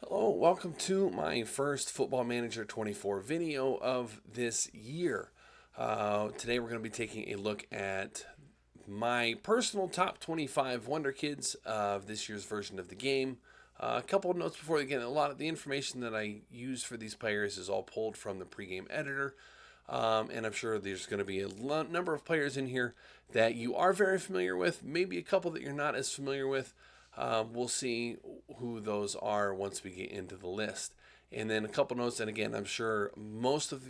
Hello, welcome to my first Football Manager 24 video of this year. Today we're going to be taking a look at my personal top 25 Wonderkids of this year's version of the game. A couple of notes before we get a lot of the information that I use for these players is all pulled from the pregame editor. And I'm sure there's going to be a number of players in here that you are very familiar with, maybe a couple that you're not as familiar with. We'll see who those are once we get into the list. And then a couple notes, and again, I'm sure most of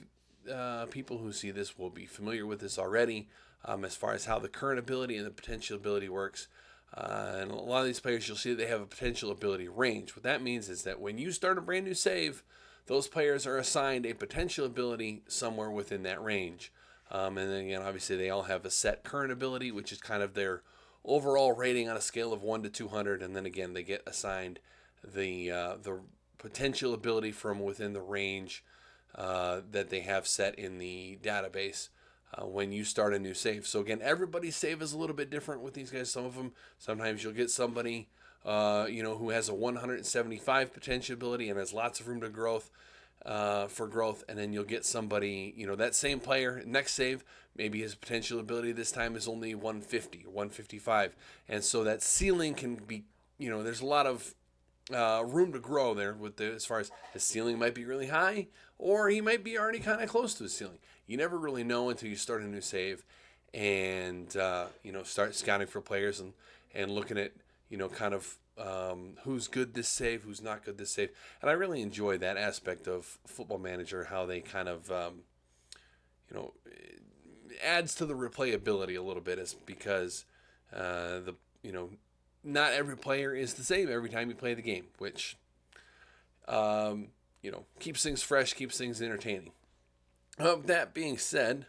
the people who see this will be familiar with this already, as far as how the current ability and the potential ability works. And a lot of these players, you'll see that they have a potential ability range. What that means is that when you start a brand new save, those players are assigned a potential ability somewhere within that range. And then again, obviously, they all have a set current ability, which is kind of their overall rating on a scale of 1 to 200, and then again they get assigned the potential ability from within the range that they have set in the database when you start a new save. So again, everybody's save is a little bit different with these guys. Some of them, sometimes you'll get somebody who has a 175 potential ability and has lots of room to growth. For growth, and then you'll get somebody, that same player, next save, maybe his potential ability this time is only 150 or 155. And so that ceiling can be, there's a lot of room to grow there as far as his ceiling might be really high, or he might be already kind of close to his ceiling. You never really know until you start a new save and, start scouting for players and looking at, kind of who's good this save, who's not good this save. And I really enjoy that aspect of Football Manager, how they kind of, adds to the replayability a little bit, is because not every player is the same every time you play the game, which, keeps things fresh, keeps things entertaining. That being said,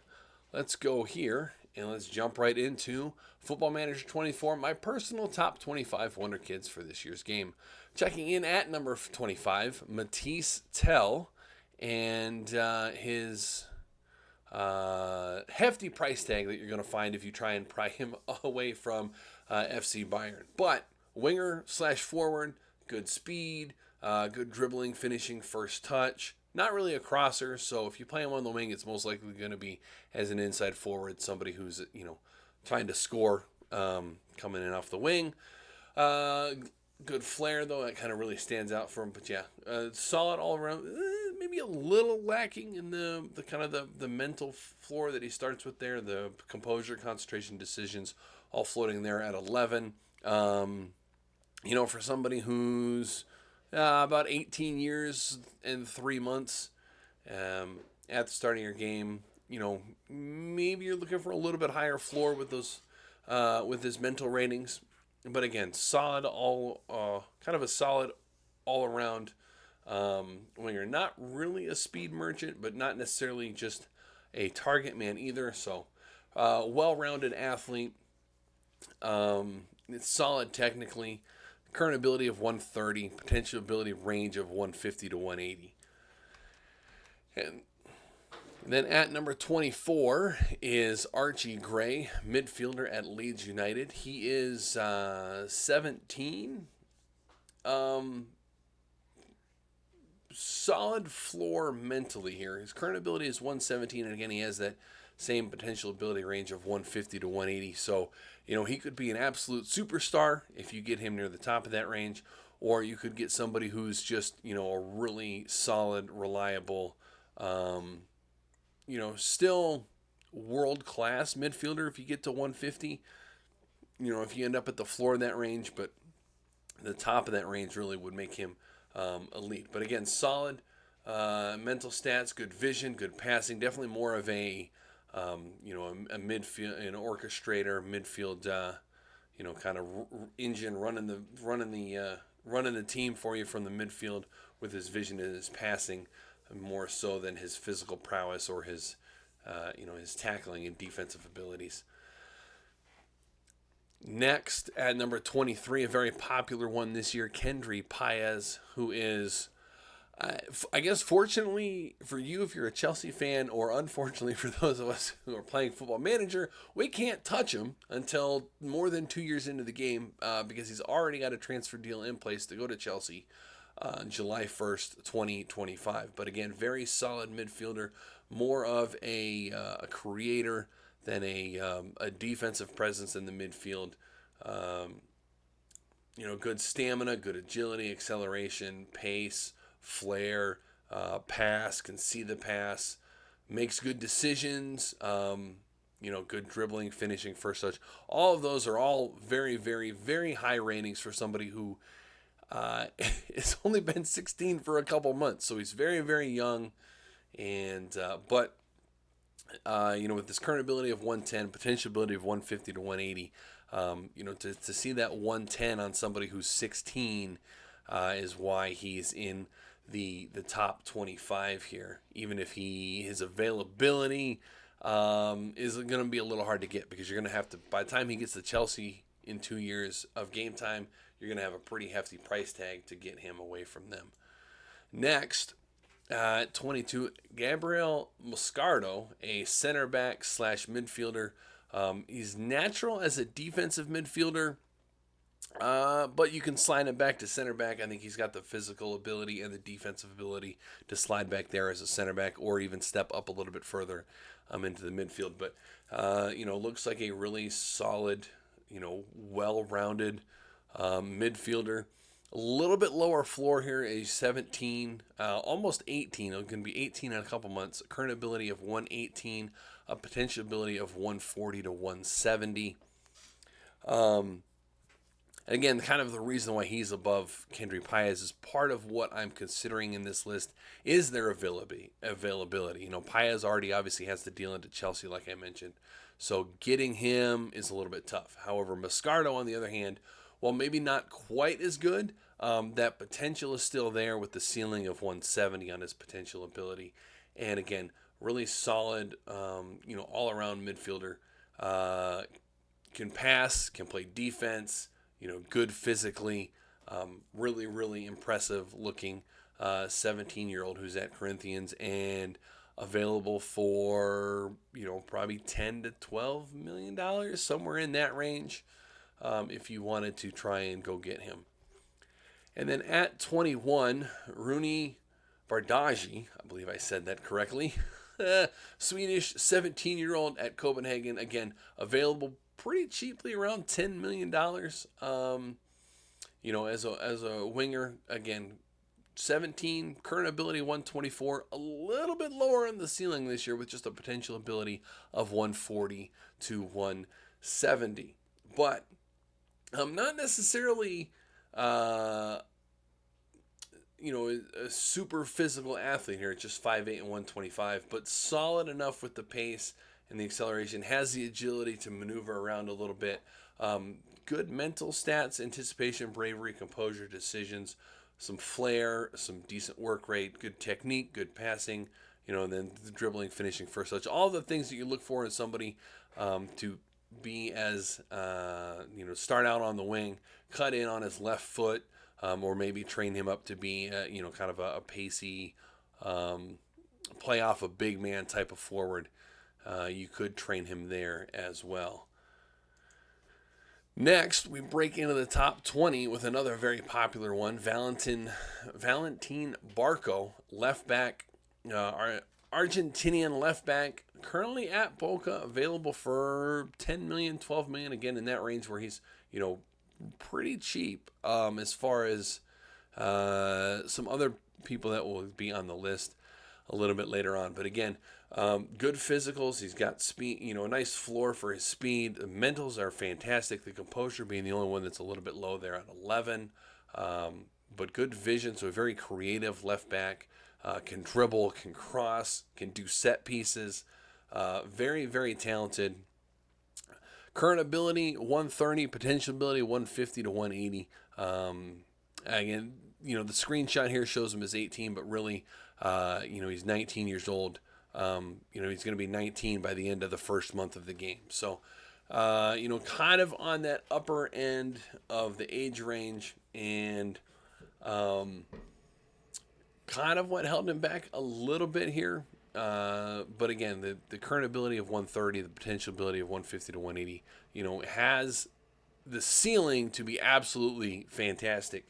let's go here and let's jump right into Football Manager 24, my personal top 25 Wonderkids for this year's game. Checking in at number 25, Matisse Tell, and his hefty price tag that you're going to find if you try and pry him away from FC Bayern. But winger / forward, good speed, good dribbling, finishing, first touch. Not really a crosser, so if you play him on the wing, it's most likely going to be as an inside forward, somebody who's, trying to score coming in off the wing. Good flair, though. That kind of really stands out for him. But yeah, solid all around. Maybe a little lacking in the kind of the mental floor that he starts with there. The composure, concentration, decisions, all floating there at 11. For somebody who's about 18 years and 3 months at the start of your game, maybe you're looking for a little bit higher floor with those with his mental ratings. But again, solid kind of a solid all around winger. Not really a speed merchant, but not necessarily just a target man either. So well-rounded athlete. It's solid technically. Current ability of 130, potential ability range of 150 to 180. And then at number 24 is Argie Gray, midfielder at Leeds United. He is 17. Solid floor mentally here. His current ability is 117, and again, he has that same potential ability range of 150 to 180. So, he could be an absolute superstar if you get him near the top of that range, or you could get somebody who's just, a really solid, reliable, still world-class midfielder if you get to 150. If you end up at the floor of that range, but the top of that range really would make him elite. But again, solid mental stats, good vision, good passing. Definitely more of a midfield, an orchestrator, midfield, kind of engine running the team for you from the midfield with his vision and his passing, more so than his physical prowess or his tackling and defensive abilities. Next, at number 23, a very popular one this year, Kendry Pzic, who is, I guess, fortunately for you if you're a Chelsea fan, or unfortunately for those of us who are playing Football Manager, we can't touch him until more than 2 years into the game because he's already got a transfer deal in place to go to Chelsea. July 1st, 2025. But again, very solid midfielder, more of a creator than a defensive presence in the midfield. Good stamina, good agility, acceleration, pace, flair, pass, can see the pass, makes good decisions, good dribbling, finishing, first touch. All of those are all very, very, very high ratings for somebody who has only been 16 for a couple months. So he's very, very young. And with this current ability of 110, potential ability of 150 to 180, to see that 110 on somebody who's 16 is why he's in the top 25 here. Even if his availability is going to be a little hard to get, because you're going to have to, by the time he gets to Chelsea in 2 years of game time, you're going to have a pretty hefty price tag to get him away from them. Next, at 22, Gabriel Moscardo, a center back / midfielder. He's natural as a defensive midfielder, but you can slide him back to center back. I think he's got the physical ability and the defensive ability to slide back there as a center back, or even step up a little bit further into the midfield. But, looks like a really solid, well-rounded midfielder. A little bit lower floor here, age 17, almost 18. It's going to be 18 in a couple months. Current ability of 118, a potential ability of 140 to 170. And again, kind of the reason why he's above Kendry Pzic is part of what I'm considering in this list is their availability. Pzic already obviously has to deal into Chelsea, like I mentioned. So getting him is a little bit tough. However, Moscardo, on the other hand, while maybe not quite as good, that potential is still there with the ceiling of 170 on his potential ability. And again, really solid, all-around midfielder. Can pass, can play defense, good physically. Really, really impressive looking 17-year-old who's at Corinthians and available for, probably $10 to $12 million, somewhere in that range. If you wanted to try and go get him. And then at 21, Rooney Bardagi, I believe I said that correctly, Swedish 17-year-old at Copenhagen, again, available pretty cheaply, around $10 million, as a winger. Again, 17, current ability 124, a little bit lower on the ceiling this year with just a potential ability of 140 to 170. But not necessarily, a super physical athlete here. It's just 5'8" and 125, but solid enough with the pace and the acceleration. Has the agility to maneuver around a little bit. Good mental stats, anticipation, bravery, composure, decisions, some flair, some decent work rate, good technique, good passing, and then the dribbling, finishing, first touch. All the things that you look for in somebody to be as, start out on the wing, cut in on his left foot, or maybe train him up to be, kind of a pacey, play off a big man type of forward. You could train him there as well. Next, we break into the top 20 with another very popular one, Valentin Barco, left back, Argentinian left back, currently at Boca, available for 10 million, 12 million, again in that range where he's, pretty cheap as far as some other people that will be on the list a little bit later on. But again, good physicals. He's got speed, a nice floor for his speed. The mentals are fantastic. The composure being the only one that's a little bit low there at 11. But good vision, so a very creative left back. Can dribble, can cross, can do set pieces. Very, very talented. Current ability 130, potential ability 150 to 180. Again, the screenshot here shows him as 18, but really, he's 19 years old. He's going to be 19 by the end of the first month of the game. So, kind of on that upper end of the age range, and kind of what held him back a little bit here. But again, the current ability of 130, the potential ability of 150 to 180, has the ceiling to be absolutely fantastic.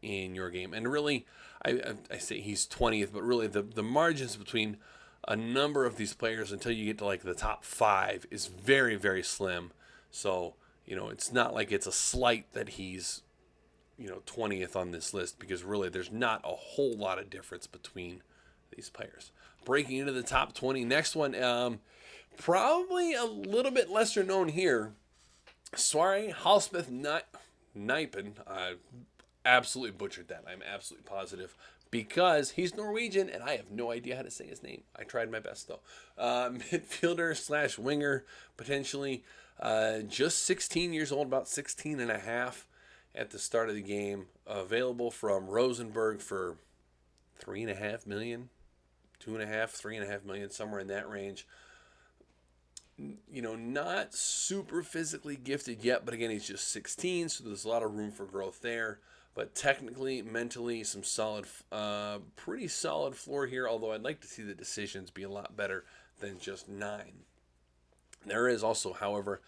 in your game. And really, I say he's 20th, but really the margins between a number of these players until you get to like the top 5 is very, very slim. So, it's not like it's a slight that he's, 20th on this list, because really there's not a whole lot of difference between these players. Breaking into the top 20. Next one, probably a little bit lesser known here. Sverre Halsmith-Nijpen. I absolutely butchered that. I'm absolutely positive, because he's Norwegian and I have no idea how to say his name. I tried my best though. Midfielder / winger, potentially. Just 16 years old, about 16 and a half at the start of the game. Available from Rosenborg for 3.5 million, 2.5, 3.5 million, somewhere in that range. Not super physically gifted yet, but again, he's just 16, so there's a lot of room for growth there. But technically, mentally, some solid, pretty solid floor here, although I'd like to see the decisions be a lot better than just 9. There is also, however,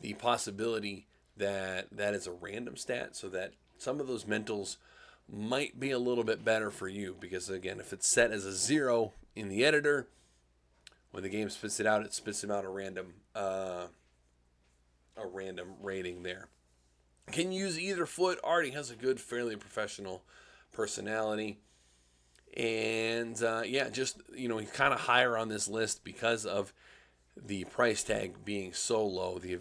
the possibility that is a random stat, so that some of those mentals might be a little bit better for you, because again, if it's set as a 0 in the editor, when the game spits it out a random rating there. Can use either foot. Artie has a good, fairly professional personality. And just, he's kind of higher on this list because of the price tag being so low. The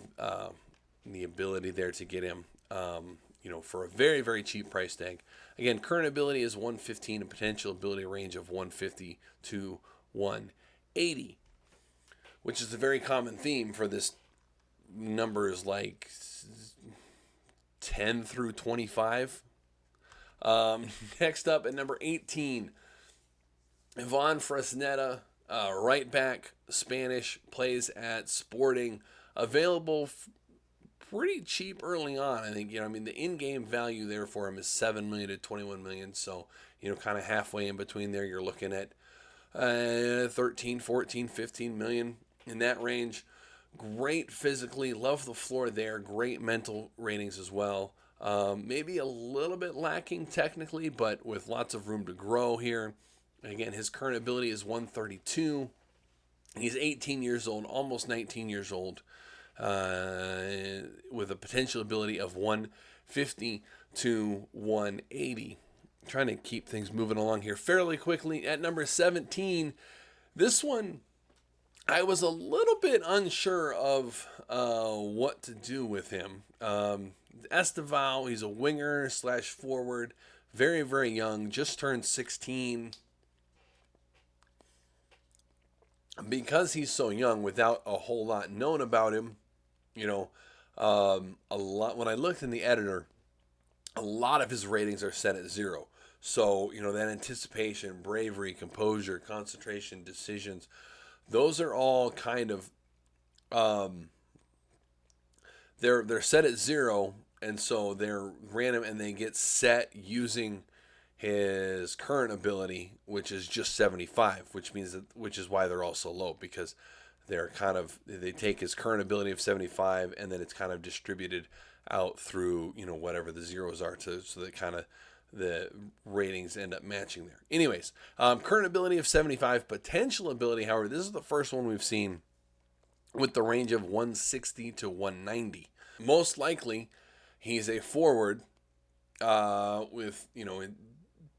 ability there to get him, for a very, very cheap price tag. Again, current ability is 115, and potential ability range of 150 to 180, which is a very common theme for this numbers like 10 through 25. Next up at number 18, Ivon Fretta, right back, Spanish, plays at Sporting, available pretty cheap early on. I think, the in-game value there for him is 7 million to 21 million. So, kind of halfway in between there, you're looking at 13, 14, 15 million in that range. Great physically, love the floor there. Great mental ratings as well. Maybe a little bit lacking technically, but with lots of room to grow here. Again, his current ability is 132. He's 18 years old, almost 19 years old, with a potential ability of 150 to 180. Trying to keep things moving along here fairly quickly. At number 17, this one, I was a little bit unsure of what to do with him. Estal, he's a winger / forward, very, very young, just turned 16. Because he's so young, without a whole lot known about him, a lot. When I looked in the editor, a lot of his ratings are set at 0. So, that anticipation, bravery, composure, concentration, decisions, those are all kind of, they're set at 0, and so they're random, and they get set using his current ability, which is just 75, which is why they're all so low, because they take his current ability of 75, and then it's kind of distributed out through, whatever the zeros are, so that kind of the ratings end up matching there. Anyways, current ability of 75, potential ability, however, this is the first one we've seen with the range of 160 to 190. Most likely, he's a forward with,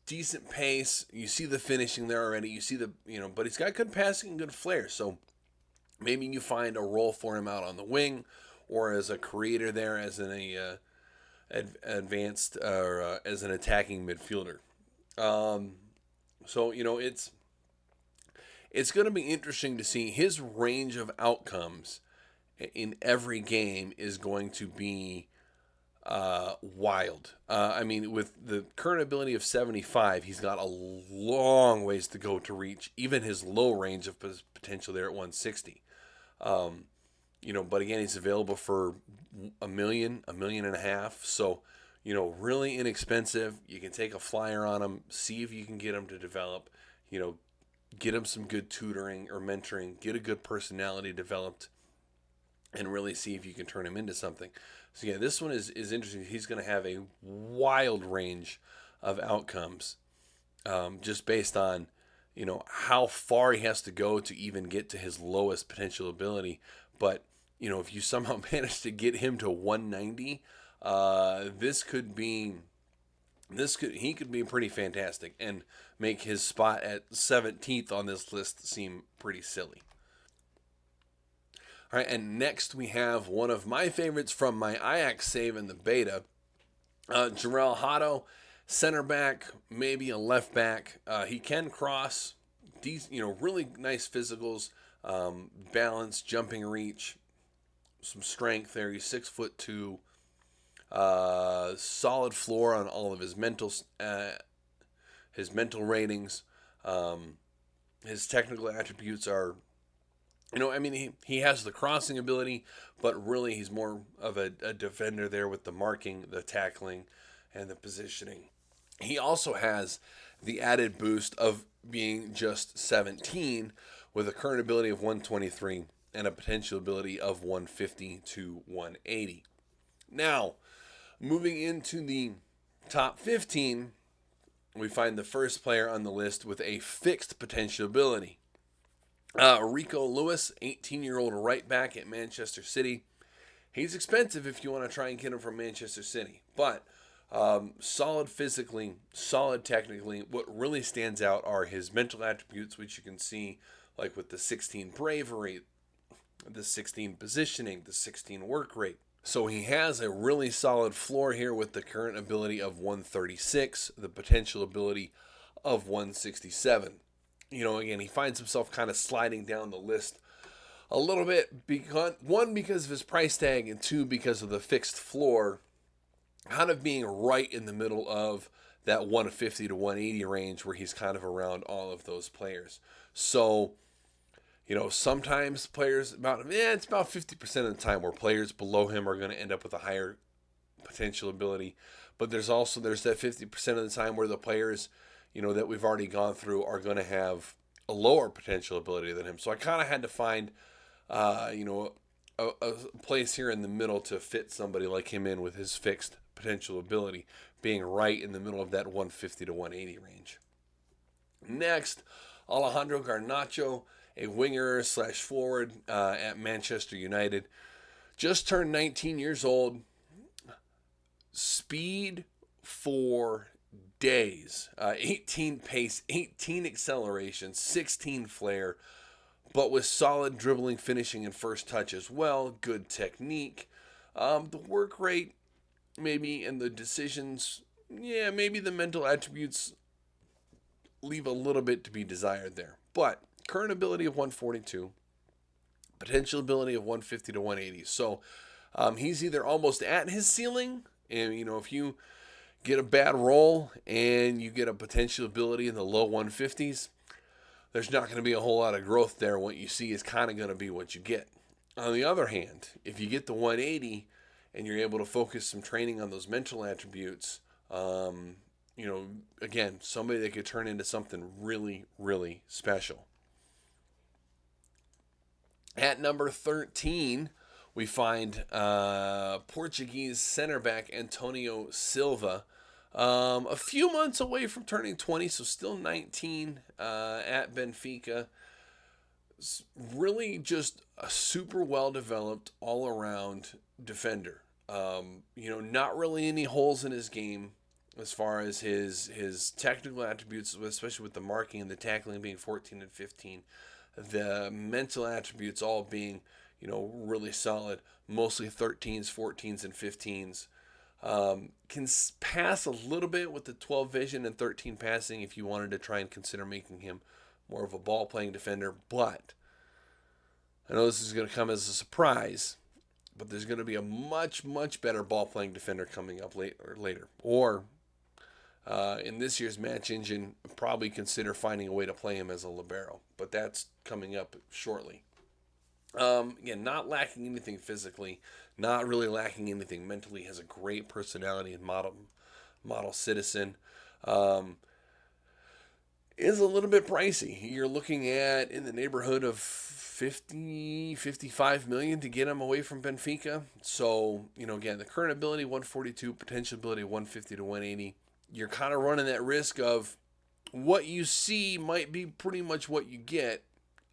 decent pace. You see the finishing there already. You see but he's got good passing and good flair. So maybe you find a role for him out on the wing, or as a creator there, as an advanced or as an attacking midfielder. So it's going to be interesting to see his range of outcomes in every game is going to be wild. With the current ability of 75, he's got a long ways to go to reach even his low range of potential there at 160. But again, he's available for $1 million, $1.5 million. So, really inexpensive. You can take a flyer on him, see if you can get him to develop, get him some good tutoring or mentoring, get a good personality developed. and really see if you can turn him into something. So yeah, this one is interesting. He's going to have a wild range of outcomes, just based on how far he has to go to even get to his lowest potential ability. But if you somehow manage to get him to 190, he could be pretty fantastic and make his spot at 17th on this list seem pretty silly. All right, and next we have one of my favorites from my Ajax save in the beta, Jarell Hato, center back, maybe a left back. He can cross, really nice physicals, balance, jumping reach, some strength there. He's 6'2", solid floor on all of his mental ratings. His technical attributes are, he has the crossing ability, but really he's more of a defender there with the marking, the tackling, and the positioning. He also has the added boost of being just 17 with a current ability of 123 and a potential ability of 150 to 180. Now, moving into the top 15, we find the first player on the list with a fixed potential ability. Rico Lewis, 18-year-old right back at Manchester City. He's expensive if you want to try and get him from Manchester City, but solid physically, solid technically. What really stands out are his mental attributes, which you can see like with the 16 bravery, the 16 positioning, the 16 work rate. So he has a really solid floor here with the current ability of 136, the potential ability of 167. Again, he finds himself kind of sliding down the list a little bit, because of his price tag, and two, because of the fixed floor, kind of being right in the middle of that 150 to 180 range where he's kind of around all of those players. So, sometimes players it's about 50% of the time where players below him are going to end up with a higher potential ability. But there's that 50% of the time where the players that we've already gone through are going to have a lower potential ability than him. So I kind of had to find, a place here in the middle to fit somebody like him in with his fixed potential ability, being right in the middle of that 150 to 180 range. Next, Alejandro Garnacho, a winger / forward at Manchester United. Just turned 19 years old. Speed for days. 18 pace, 18 acceleration, 16 flair, but with solid dribbling, finishing, and first touch as well. Good technique. The work rate, maybe, and the decisions, maybe the mental attributes leave a little bit to be desired there. But current ability of 142, potential ability of 150 to 180. So he's either almost at his ceiling, and if you get a bad roll and you get a potential ability in the low 150s, there's not going to be a whole lot of growth there. What you see is kind of going to be what you get. On the other hand, if you get the 180 and you're able to focus some training on those mental attributes, again, somebody that could turn into something really, really special. At number 13, we find Portuguese center back Antonio Silva. A few months away from turning 20, so still 19 at Benfica. Really just a super well-developed, all-around defender. Not really any holes in his game as far as his technical attributes, especially with the marking and the tackling being 14 and 15. The mental attributes all being, really solid, mostly 13s, 14s, and 15s. Can pass a little bit with the 12 vision and 13 passing if you wanted to try and consider making him more of a ball-playing defender. But I know this is going to come as a surprise, but there's going to be a much, much better ball-playing defender coming up later. Or in this year's match engine, probably consider finding a way to play him as a libero. But that's coming up shortly. Again, not lacking anything physically, not really lacking anything mentally, has a great personality and model citizen. is a little bit pricey. You're looking at in the neighborhood of 50, 55 million to get him away from Benfica. So, again, the current ability 142, potential ability 150 to 180. You're kind of running that risk of what you see might be pretty much what you get,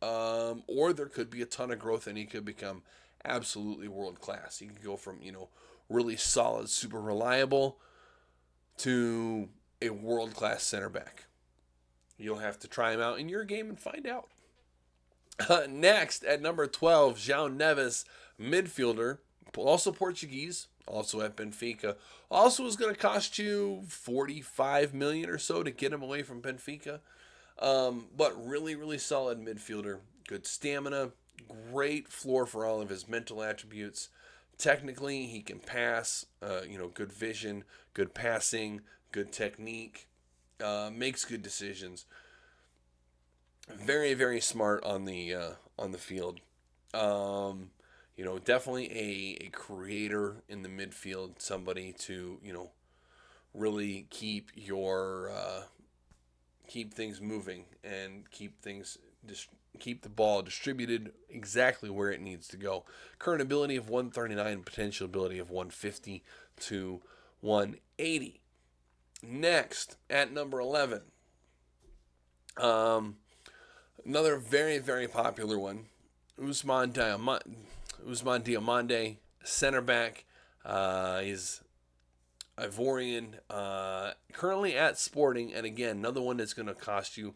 or there could be a ton of growth and he could become absolutely world class. He could go from, really solid, super reliable to a world class center back. You'll have to try him out in your game and find out. Next, at number 12, João Neves, midfielder, also Portuguese, also at Benfica. Also is going to cost you 45 million or so to get him away from Benfica. But really, really solid midfielder. Good stamina, great floor for all of his mental attributes. Technically, he can pass, good vision, good passing, good technique, makes good decisions. Very, very smart on the field. Definitely a creator in the midfield, somebody to really keep things moving and keep the ball distributed exactly where it needs to go. Current ability of 139, potential ability of 150 to 180. Next, at number 11. Another very, very popular one, Ousmane Diamande, center back. He's Ivorian, currently at Sporting, and again, another one that's going to cost you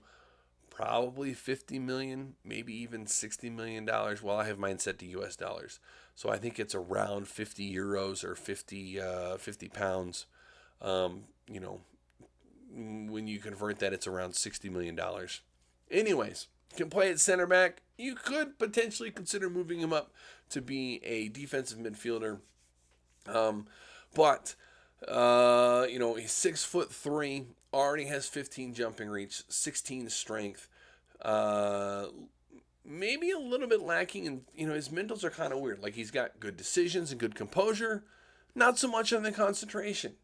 probably 50 million, maybe even 60 million dollars. Well, I have mine set to US dollars, so I think it's around 50 euros or 50 pounds. When you convert that, it's around $60 million. Anyways, can play at center back. You could potentially consider moving him up to be a defensive midfielder. But he's 6'3", already has 15 jumping reach, 16 strength. Maybe a little bit lacking in, his mentals are kind of weird. Like, he's got good decisions and good composure, not so much on the concentration.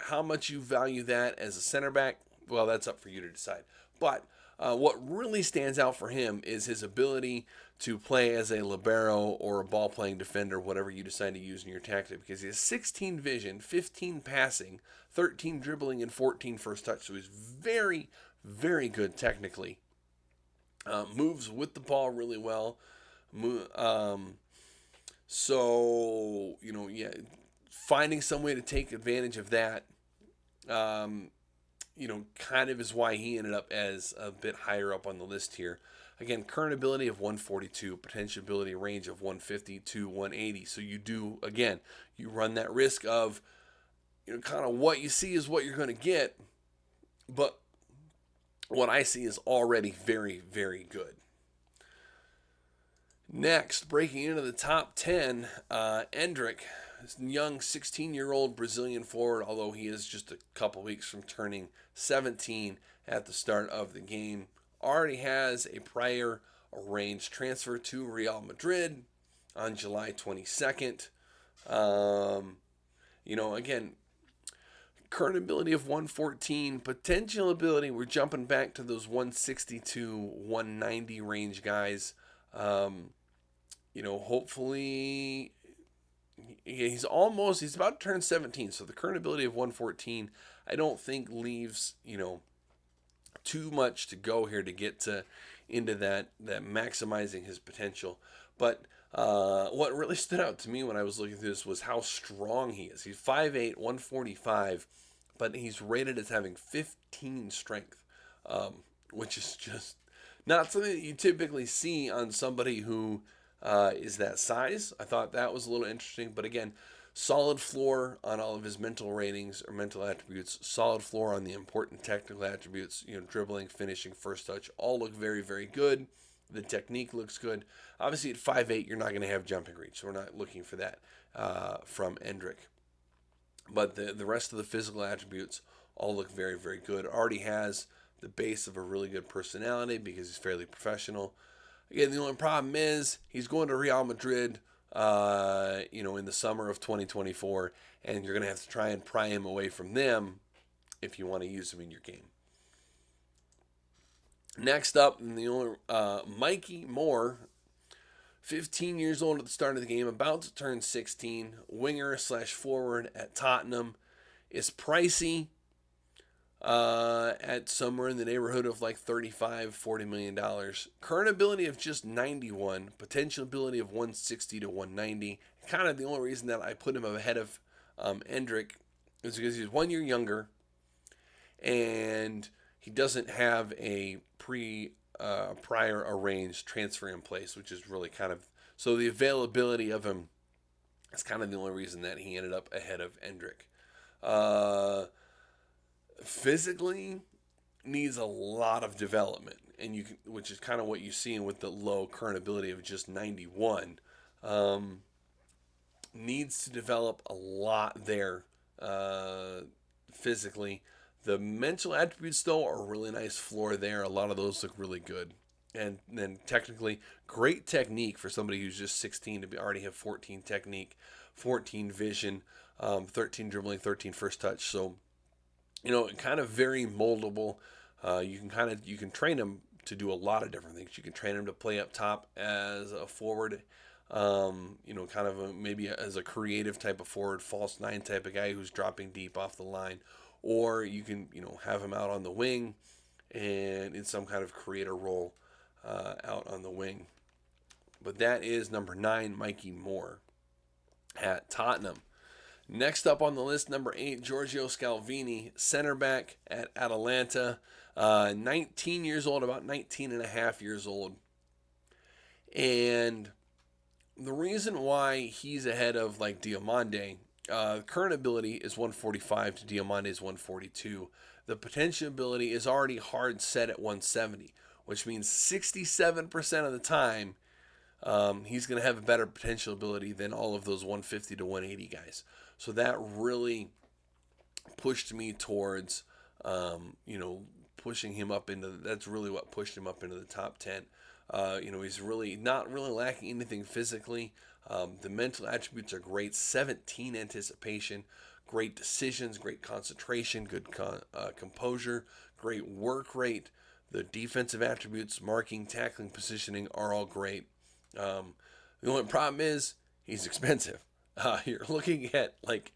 How much you value that as a center back, well, that's up for you to decide. But what really stands out for him is his ability to play as a libero or a ball-playing defender, whatever you decide to use in your tactic, because he has 16 vision, 15 passing, 13 dribbling, and 14 first touch. So he's very, very good technically. Moves with the ball really well. Finding some way to take advantage of that, kind of is why he ended up as a bit higher up on the list here. Again, current ability of 142, potential ability range of 150 to 180. So you run that risk of, kind of what you see is what you're going to get, but what I see is already very, very good. Next, breaking into the top 10, Endrick, this young 16-year-old Brazilian forward, although he is just a couple weeks from turning 17 at the start of the game, already has a prior arranged transfer to Real Madrid on July 22nd. Again, current ability of 114, potential ability, we're jumping back to those 160 to 190 range guys. Hopefully he's about to turn 17, so the current ability of 114 I don't think leaves too much to go here to get into that maximizing his potential. But what really stood out to me when I was looking through this was how strong he is. He's 5'8", 145, but he's rated as having 15 strength, which is just not something that you typically see on somebody who is that size. I thought that was a little interesting, but again, solid floor on all of his mental ratings or mental attributes, solid floor on the important technical attributes, dribbling, finishing, first touch, all look very, very good. The technique looks good. Obviously at 5'8", you're not going to have jumping reach, so we're not looking for that from Endrick. But the rest of the physical attributes all look very, very good. Already has the base of a really good personality because he's fairly professional. Again, the only problem is he's going to Real Madrid, in the summer of 2024, and you're going to have to try and pry him away from them if you want to use him in your game. Next up, Mikey Moore, 15 years old at the start of the game, about to turn 16, winger slash forward at Tottenham, is pricey at somewhere in the neighborhood of like $35-40 million. Current ability of just 91, potential ability of 160 to 190. Kind of the only reason that I put him ahead of Endrick is because he's 1 year younger and he doesn't have a prior arranged transfer in place, which is really kind of, so the availability of him is kind of the only reason that he ended up ahead of Endrick. Physically needs a lot of development, and which is kind of what you're seeing with the low current ability of just 91. Needs to develop a lot there physically. The mental attributes, though, are a really nice floor there. A lot of those look really good. And then technically, great technique for somebody who's just 16 to already have 14 technique, 14 vision, 13 dribbling, 13 first touch. So, kind of very moldable. You can train him to do a lot of different things. You can train him to play up top as a forward, maybe as a creative type of forward, false nine type of guy who's dropping deep off the line. Or you can, have him out on the wing and in some kind of creator role out on the wing. But that is number 9, Mikey Moore at Tottenham. Next up on the list, number 8, Giorgio Scalvini, center back at Atalanta. 19 years old, about 19 and a half years old. And the reason why he's ahead of like Diamand, current ability is 145 to Diamand's 142. The potential ability is already hard set at 170, which means 67% of the time he's going to have a better potential ability than all of those 150 to 180 guys. So that really pushed me towards, pushing him up that's really what pushed him up into the top 10. He's really not really lacking anything physically. The mental attributes are great. 17 anticipation, great decisions, great concentration, good composure, great work rate. The defensive attributes, marking, tackling, positioning are all great. The only problem is he's expensive. You're looking at like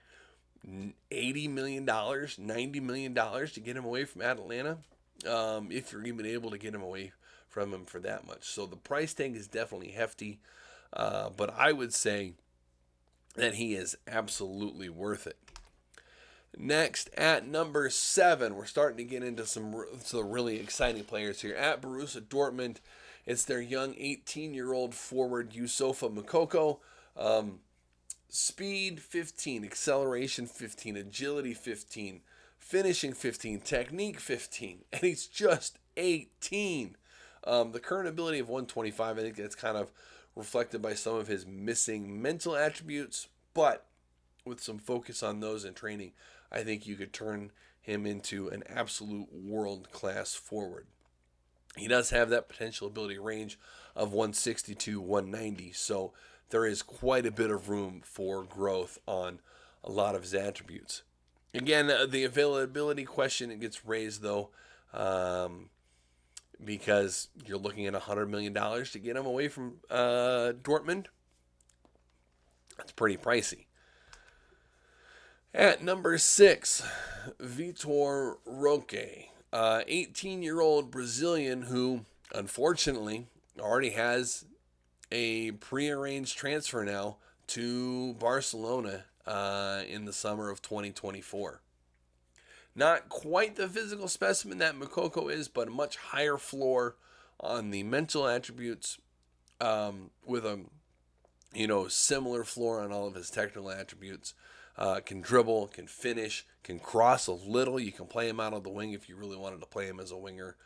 $80 million, $90 million to get him away from Atlanta, if you're even able to get him away from him for that much. So the price tag is definitely hefty, but I would say that he is absolutely worth it. Next, at number 7, we're starting to get into some really exciting players here. At Borussia Dortmund, it's their young 18-year-old forward, Uso Makoko. Speed, 15. Acceleration, 15. Agility, 15. Finishing, 15. Technique, 15. And he's just 18. The current ability of 125, I think that's kind of reflected by some of his missing mental attributes, but with some focus on those in training, I think you could turn him into an absolute world-class forward. He does have that potential ability range of 160 to 190, so there is quite a bit of room for growth on a lot of his attributes. Again, the availability question gets raised, though, because you're looking at $100 million to get him away from Dortmund. That's pretty pricey. At number 6, Vitor Ro, 18-year-old Brazilian who, unfortunately, already has a prearranged transfer now to Barcelona in the summer of 2024. Not quite the physical specimen that Makoko is, but a much higher floor on the mental attributes, with a similar floor on all of his technical attributes. Can dribble, can finish, can cross a little. You can play him out on the wing if you really wanted to play him as a winger.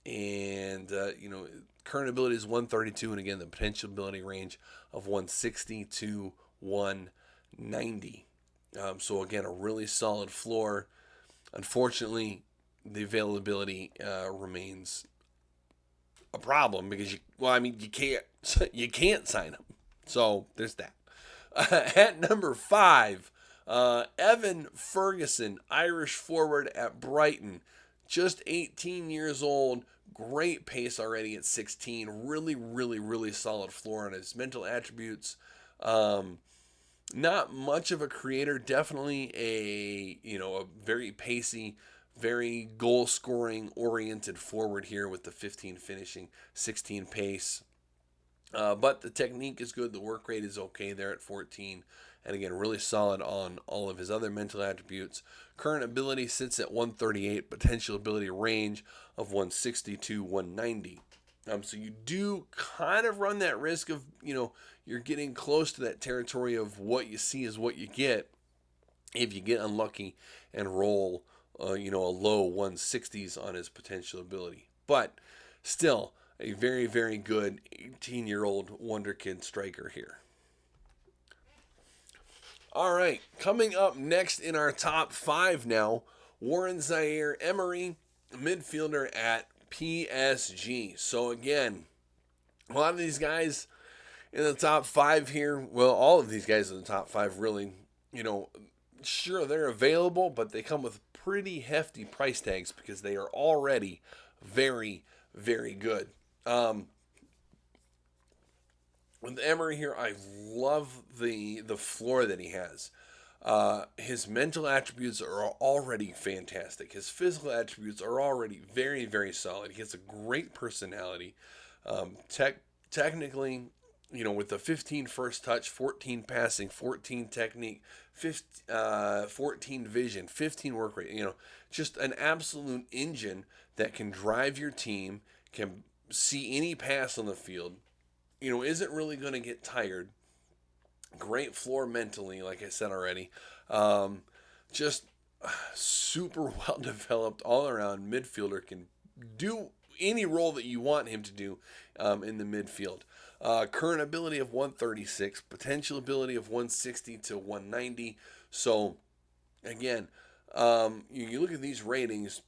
And, current ability is 132, and again, the potential ability range of 160 to 190. So, again, a really solid floor. Unfortunately, the availability remains a problem because you can't sign him. So there's that. At number 5, Evan Ferguson, Irish forward at Brighton, just 18 years old, great pace already at 16. Really, really, really solid floor on his mental attributes. Not much of a creator, definitely a very pacey, very goal scoring oriented forward here with the 15 finishing, 16 pace. But the technique is good. The work rate is okay there at 14. And again, really solid on all of his other mental attributes. Current ability sits at 138, potential ability range of 160 to 190. So you do kind of run that risk of, you're getting close to that territory of what you see is what you get if you get unlucky and roll, a low 160s on his potential ability. But still, a very, very good 18-year-old Wonderkid striker here. All right, coming up next in our top 5 now, Warren Zaire-Emery, midfielder at PSG. So again, a lot of these guys in the top 5 here, well, all of these guys in the top 5 really, sure, they're available, but they come with pretty hefty price tags because they are already very, very good. With Emery here, I love the floor that he has. His mental attributes are already fantastic. His physical attributes are already very, very solid. He has a great personality. Technically, with the 15 first touch, 14 passing, 14 technique, 14 vision, 15 work rate, just an absolute engine that can drive your team, can see any pass on the field, isn't really going to get tired. Great floor mentally, like I said already. Just super well developed all around midfielder, can do any role that you want him to do in the midfield. Current ability of 136, potential ability of 160 to 190. So, again, you look at these ratings,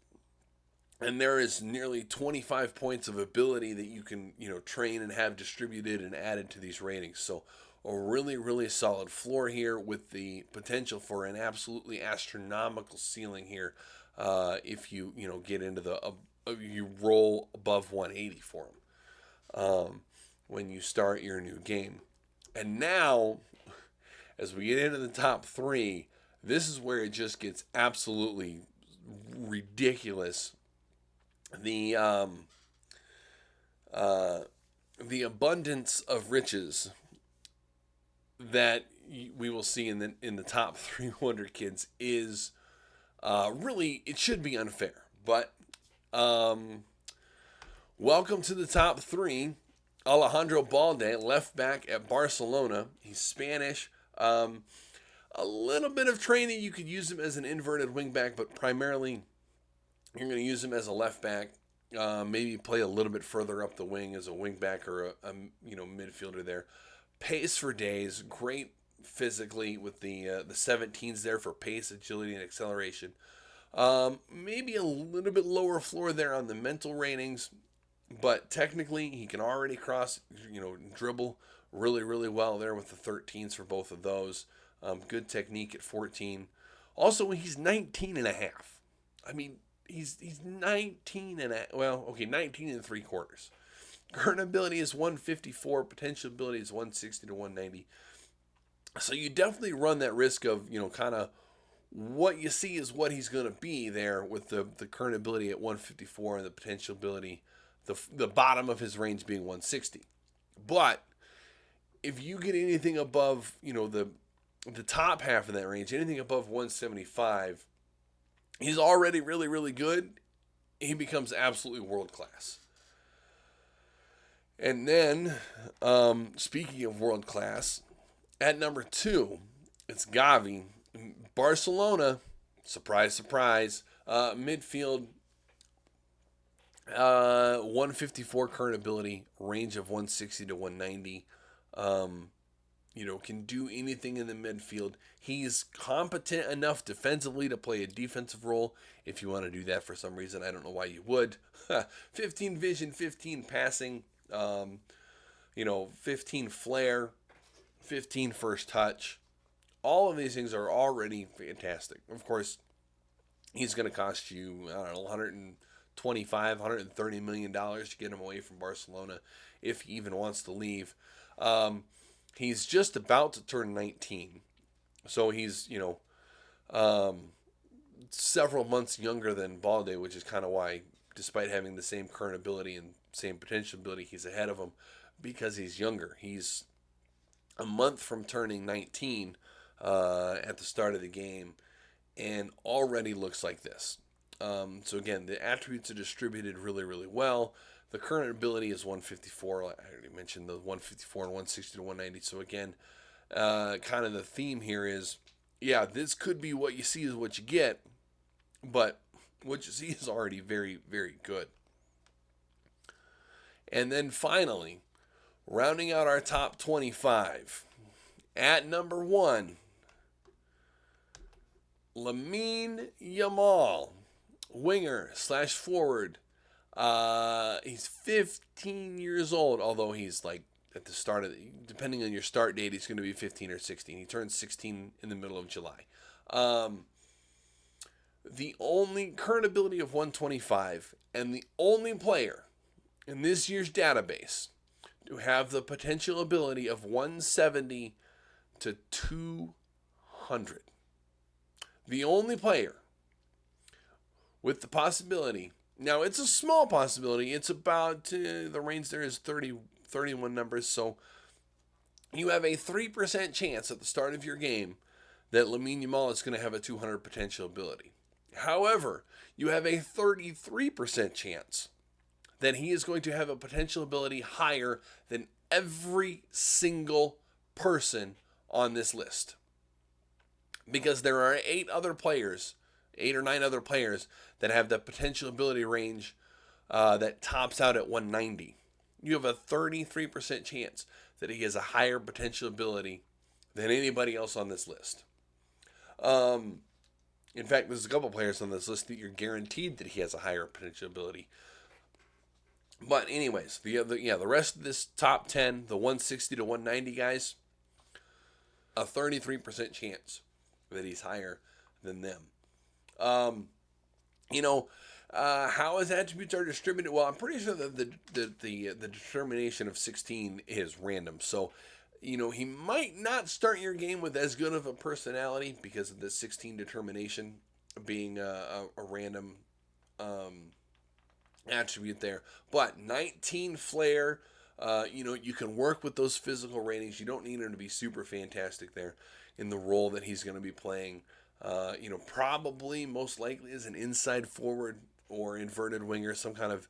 and there is nearly 25 points of ability that you can, train and have distributed and added to these ratings. So a really, really solid floor here with the potential for an absolutely astronomical ceiling here if you, get into you roll above 180 for him when you start your new game. And now, as we get into the top 3, this is where it just gets absolutely ridiculous. The abundance of riches that we will see in the top 3 Wonderkids is really, it should be unfair. But welcome to the top 3. Alejandro Bal, left back at Barcelona. He's Spanish. A little bit of training, you could use him as an inverted wingback, but primarily you're going to use him as a left back. Maybe play a little bit further up the wing as a wingback or a midfielder there. Pace for days, great physically with the 17s there for pace, agility, and acceleration. Maybe a little bit lower floor there on the mental ratings, but technically he can already cross, dribble really, really well there with the 13s for both of those. Good technique at 14. Also, he's 19 and a half. I mean, he's 19 and 19 and 3/4. Current ability is 154. Potential ability is 160 to 190. So you definitely run that risk of, kind of what you see is what he's going to be there with the current ability at 154 and the potential ability, the bottom of his range being 160. But if you get anything above, the top half of that range, anything above 175, he's already really, really good. He becomes absolutely world class. And then, speaking of world class, at number 2, it's Gavi. Barcelona, surprise, surprise, midfield, 154 current ability, range of 160 to 190. Can do anything in the midfield. He's competent enough defensively to play a defensive role if you want to do that for some reason. I don't know why you would. 15 vision, 15 passing, 15 flair, 15 first touch. All of these things are already fantastic. Of course, he's going to cost you, I don't know, 125, $130 million to get him away from Barcelona if he even wants to leave. He's just about to turn 19. So he's, several months younger than Balde, which is kind of why, despite having the same current ability and same potential ability, he's ahead of him because he's younger. He's a month from turning 19 at the start of the game and already looks like this. So again, the attributes are distributed really, really well. The current ability is 154. I already mentioned the 154 and 160 to 190. So again, kind of the theme here is, yeah, this could be what you see is what you get, but what you see is already very, very good. And then finally, rounding out our top 25, at number 1, Lamine Yamal, winger / forward. He's 15 years old, although he's like at the start of depending on your start date, he's going to be 15 or 16. He turns 16 in the middle of July. The only current ability of 125 and the only player in this year's database to have the potential ability of 170 to 200. The only player with the possibility. Now, it's a small possibility. It's about, the range there is 31 numbers. So you have a 3% chance at the start of your game that Lamine Yamal is going to have a 200 potential ability. However, you have a 33% chance that he is going to have a potential ability higher than every single person on this list. Because there are 8 or 9 other players that have the potential ability range that tops out at 190. You have a 33% chance that he has a higher potential ability than anybody else on this list. In fact, there's a couple players on this list that you're guaranteed that he has a higher potential ability. But anyways, the rest of this top 10, the 160 to 190 guys, a 33% chance that he's higher than them. How his attributes are distributed? Well, I'm pretty sure that the determination of 16 is random. So, he might not start your game with as good of a personality because of the 16 determination being a random attribute there. But 19 flair, you can work with those physical ratings. You don't need him to be super fantastic there in the role that he's going to be playing. Probably most likely as an inside forward or inverted winger, some kind of,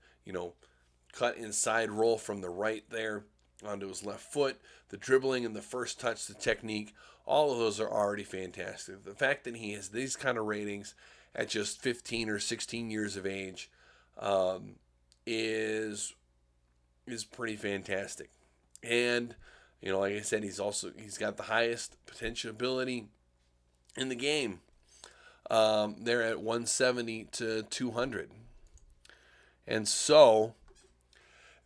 cut inside roll from the right there onto his left foot. The dribbling and the first touch, the technique, all of those are already fantastic. The fact that he has these kind of ratings at just 15 or 16 years of age is pretty fantastic. And, like I said, he's got the highest potential ability in the game. They're at 170 to 200. And so,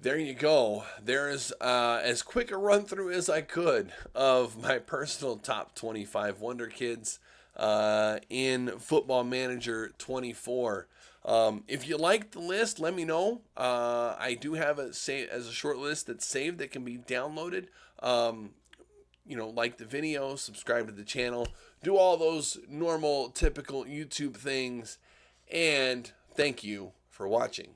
there you go. There's as quick a run through as I could of my personal top 25 Wonderkids in Football Manager 24. If you like the list, let me know. I do have as a short list that's saved that can be downloaded. Like the video, subscribe to the channel, do all those normal, typical YouTube things, and thank you for watching.